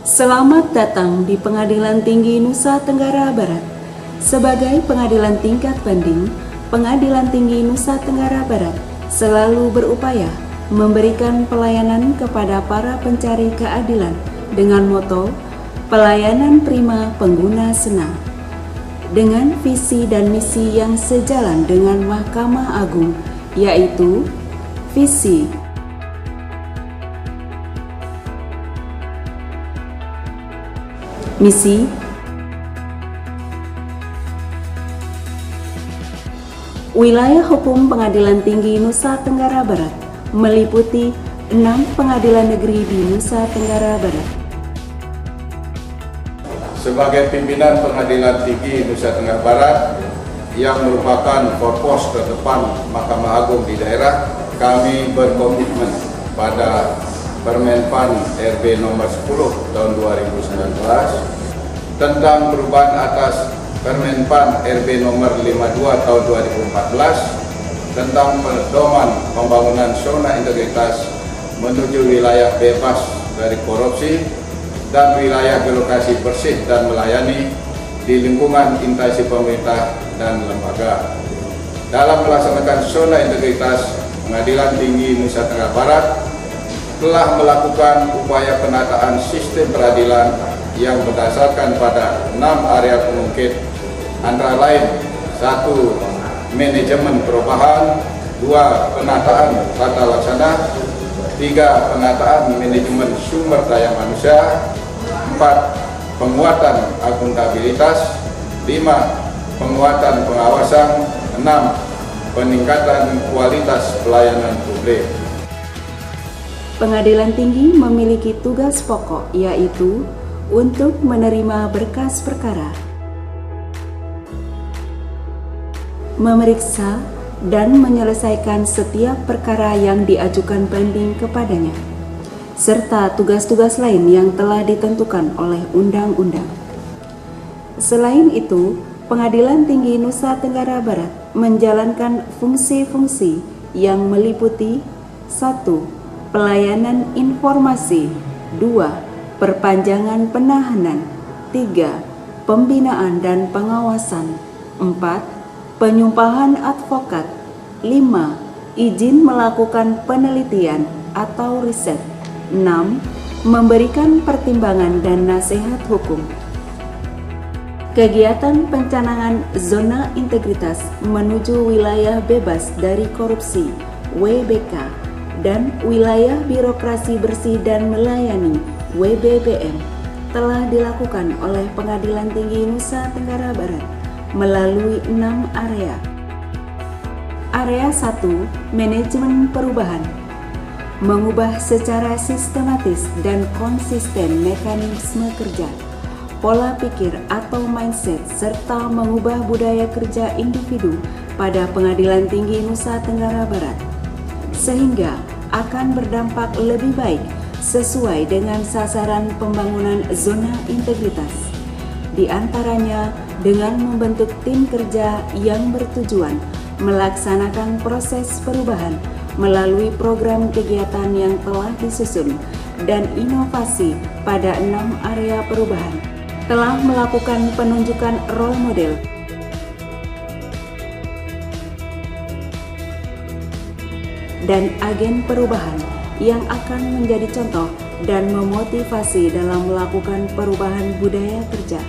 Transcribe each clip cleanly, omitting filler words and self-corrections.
Selamat datang di Pengadilan Tinggi Nusa Tenggara Barat. Sebagai pengadilan tingkat banding, Pengadilan Tinggi Nusa Tenggara Barat selalu berupaya memberikan pelayanan kepada para pencari keadilan dengan moto pelayanan prima pengguna senang. Dengan visi dan misi yang sejalan dengan Mahkamah Agung, yaitu visi misi, wilayah hukum Pengadilan Tinggi Nusa Tenggara Barat meliputi 6 pengadilan negeri di Nusa Tenggara Barat. Sebagai pimpinan Pengadilan Tinggi Nusa Tenggara Barat yang merupakan korpos terdepan Mahkamah Agung di daerah, kami berkomitmen pada Permenpan RB nomor 10 tahun 2019 tentang perubahan atas Permenpan RB nomor 52 tahun 2014 tentang pedoman pembangunan zona integritas menuju wilayah bebas dari korupsi dan wilayah birokrasi bersih dan melayani di lingkungan instansi pemerintah dan lembaga. Dalam melaksanakan zona integritas, Pengadilan Tinggi Nusa Tenggara Barat telah melakukan upaya penataan sistem peradilan yang berdasarkan pada 6 area pengungkit, antara lain 1. Manajemen perubahan, 2. Penataan tata laksana, 3. Penataan manajemen sumber daya manusia, 4. Penguatan akuntabilitas, 5. Penguatan pengawasan, 6. Peningkatan kualitas pelayanan publik. Pengadilan Tinggi memiliki tugas pokok, yaitu untuk menerima berkas perkara, memeriksa dan menyelesaikan setiap perkara yang diajukan banding kepadanya, serta tugas-tugas lain yang telah ditentukan oleh undang-undang. Selain itu, Pengadilan Tinggi Nusa Tenggara Barat menjalankan fungsi-fungsi yang meliputi 1. Pelayanan informasi, 2. Perpanjangan penahanan, 3. Pembinaan dan pengawasan, 4. Penyumpahan advokat, 5. Izin melakukan penelitian atau riset, 6. Memberikan pertimbangan dan nasihat hukum. Kegiatan pencanangan zona integritas menuju wilayah bebas dari korupsi WBK dan wilayah birokrasi bersih dan melayani WBBM telah dilakukan oleh Pengadilan Tinggi Nusa Tenggara Barat melalui 6 area. Area 1, manajemen perubahan, mengubah secara sistematis dan konsisten mekanisme kerja, pola pikir atau mindset, serta mengubah budaya kerja individu pada Pengadilan Tinggi Nusa Tenggara Barat, sehingga akan berdampak lebih baik sesuai dengan sasaran pembangunan zona integritas. Di antaranya dengan membentuk tim kerja yang bertujuan melaksanakan proses perubahan melalui program kegiatan yang telah disusun dan inovasi pada 6 area perubahan, telah melakukan penunjukan role model dan agen perubahan yang akan menjadi contoh dan memotivasi dalam melakukan perubahan budaya kerja.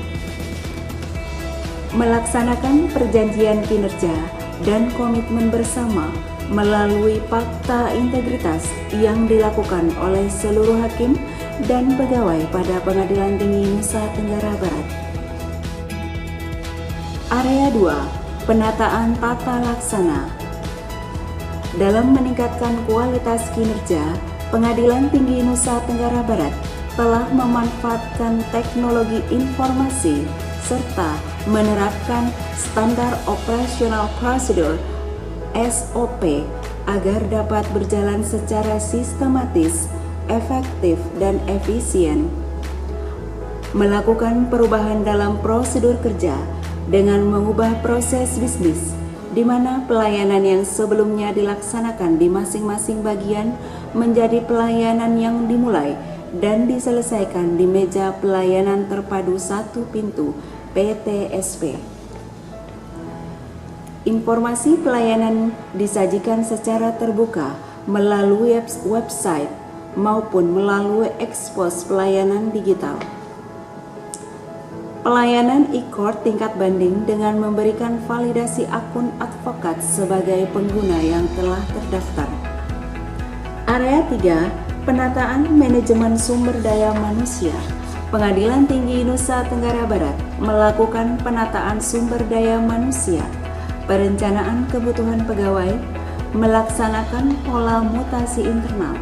Melaksanakan perjanjian kinerja dan komitmen bersama melalui fakta integritas yang dilakukan oleh seluruh hakim dan pegawai pada Pengadilan Tinggi Nusa Tenggara Barat. Area 2, penataan tata laksana. Dalam meningkatkan kualitas kinerja, Pengadilan Tinggi Nusa Tenggara Barat telah memanfaatkan teknologi informasi serta menerapkan standar operasional prosedur SOP agar dapat berjalan secara sistematis, efektif, dan efisien. Melakukan perubahan dalam prosedur kerja dengan mengubah proses bisnis, di mana pelayanan yang sebelumnya dilaksanakan di masing-masing bagian menjadi pelayanan yang dimulai dan diselesaikan di meja pelayanan terpadu satu pintu PTSP. Informasi pelayanan disajikan secara terbuka melalui website maupun melalui ekspos pelayanan digital. Pelayanan e-court tingkat banding dengan memberikan validasi akun advokat sebagai pengguna yang telah terdaftar. Area 3, penataan manajemen sumber daya manusia. Pengadilan Tinggi Nusa Tenggara Barat melakukan penataan sumber daya manusia, perencanaan kebutuhan pegawai, melaksanakan pola mutasi internal,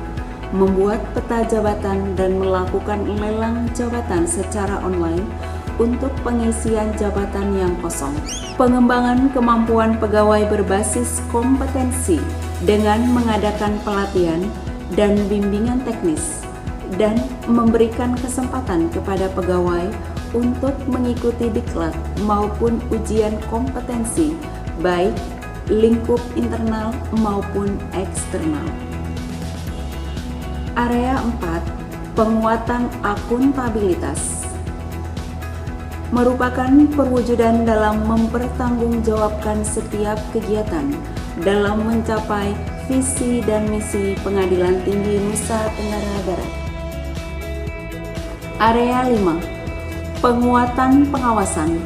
membuat peta jabatan dan melakukan lelang jabatan secara online untuk pengisian jabatan yang kosong. Pengembangan kemampuan pegawai berbasis kompetensi dengan mengadakan pelatihan dan bimbingan teknis dan memberikan kesempatan kepada pegawai untuk mengikuti diklat maupun ujian kompetensi baik lingkup internal maupun eksternal. Area 4, penguatan akuntabilitas merupakan perwujudan dalam mempertanggungjawabkan setiap kegiatan dalam mencapai visi dan misi Pengadilan Tinggi Nusa Tenggara Barat. Area 5, penguatan pengawasan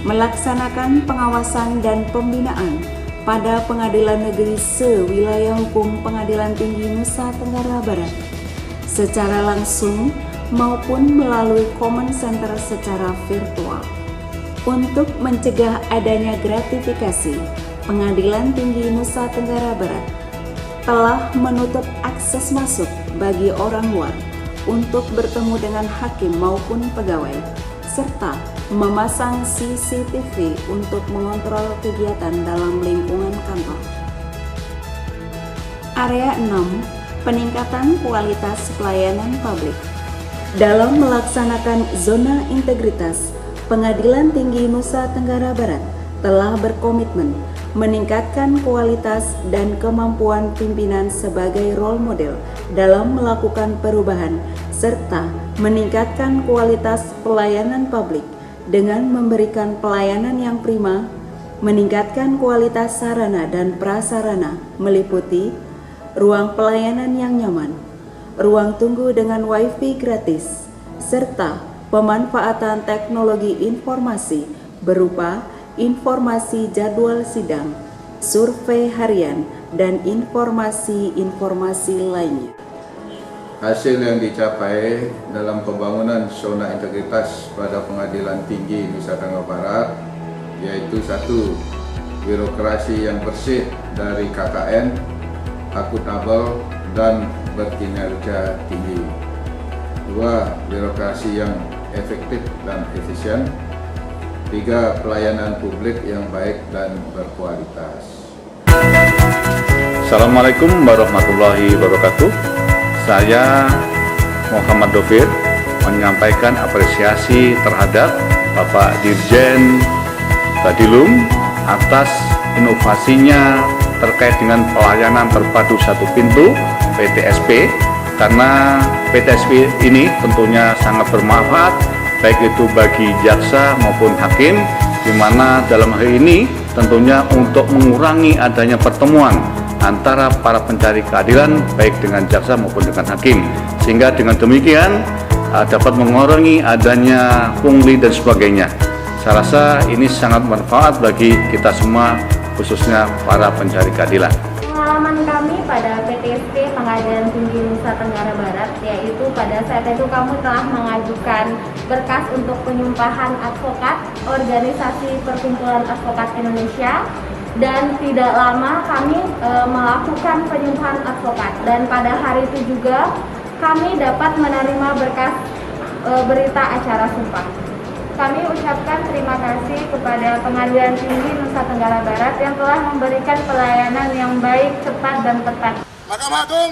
melaksanakan pengawasan dan pembinaan pada Pengadilan Negeri Se-Wilayah Hukum Pengadilan Tinggi Nusa Tenggara Barat secara langsung maupun melalui Common Center secara virtual. Untuk mencegah adanya gratifikasi, Pengadilan Tinggi Nusa Tenggara Barat telah menutup akses masuk bagi orang luar untuk bertemu dengan hakim maupun pegawai, serta memasang CCTV untuk mengontrol kegiatan dalam lingkungan kantor. Area 6, peningkatan kualitas pelayanan publik. Dalam melaksanakan zona integritas, Pengadilan Tinggi Nusa Tenggara Barat telah berkomitmen meningkatkan kualitas dan kemampuan pimpinan sebagai role model dalam melakukan perubahan serta meningkatkan kualitas pelayanan publik dengan memberikan pelayanan yang prima, meningkatkan kualitas sarana dan prasarana meliputi ruang pelayanan yang nyaman, ruang tunggu dengan WiFi gratis, serta pemanfaatan teknologi informasi berupa informasi jadwal sidang, survei harian, dan informasi-informasi lainnya. Hasil yang dicapai dalam pembangunan zona integritas pada Pengadilan Tinggi Nusa Tenggara Barat yaitu 1. Birokrasi yang bersih dari KKN, akuntabel, dan berkinerja tinggi. 2. Birokrasi yang efektif dan efisien. 3. Pelayanan publik yang baik dan berkualitas. Assalamualaikum warahmatullahi wabarakatuh. Saya Muhammad Dovir menyampaikan apresiasi terhadap Bapak Dirjen Badilum atas inovasinya terkait dengan pelayanan terpadu satu pintu PTSP, karena PTSP ini tentunya sangat bermanfaat baik itu bagi jaksa maupun hakim, di mana dalam hal ini tentunya untuk mengurangi adanya pertemuan antara para pencari keadilan baik dengan jaksa maupun dengan hakim, sehingga dengan demikian dapat mengurangi adanya pungli dan sebagainya. Saya rasa ini sangat bermanfaat bagi kita semua, khususnya para pencari keadilan. Pengalaman kami pada PTSP Pengadilan Tinggi Nusa Tenggara Barat, yaitu pada saat itu kami telah mengajukan berkas untuk penyumpahan advokat Organisasi Perkumpulan Advokat Indonesia, dan tidak lama kami melakukan penyumpahan advokat, dan pada hari itu juga kami dapat menerima berkas berita acara sumpah. Kami ucapkan terima kasih kepada Pengadilan Tinggi Nusa Tenggara Barat yang telah memberikan pelayanan yang baik, cepat, dan tepat. Mahkamah Agung,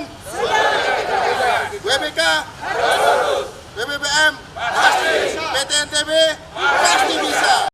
WBK, PBBM, PT NTB,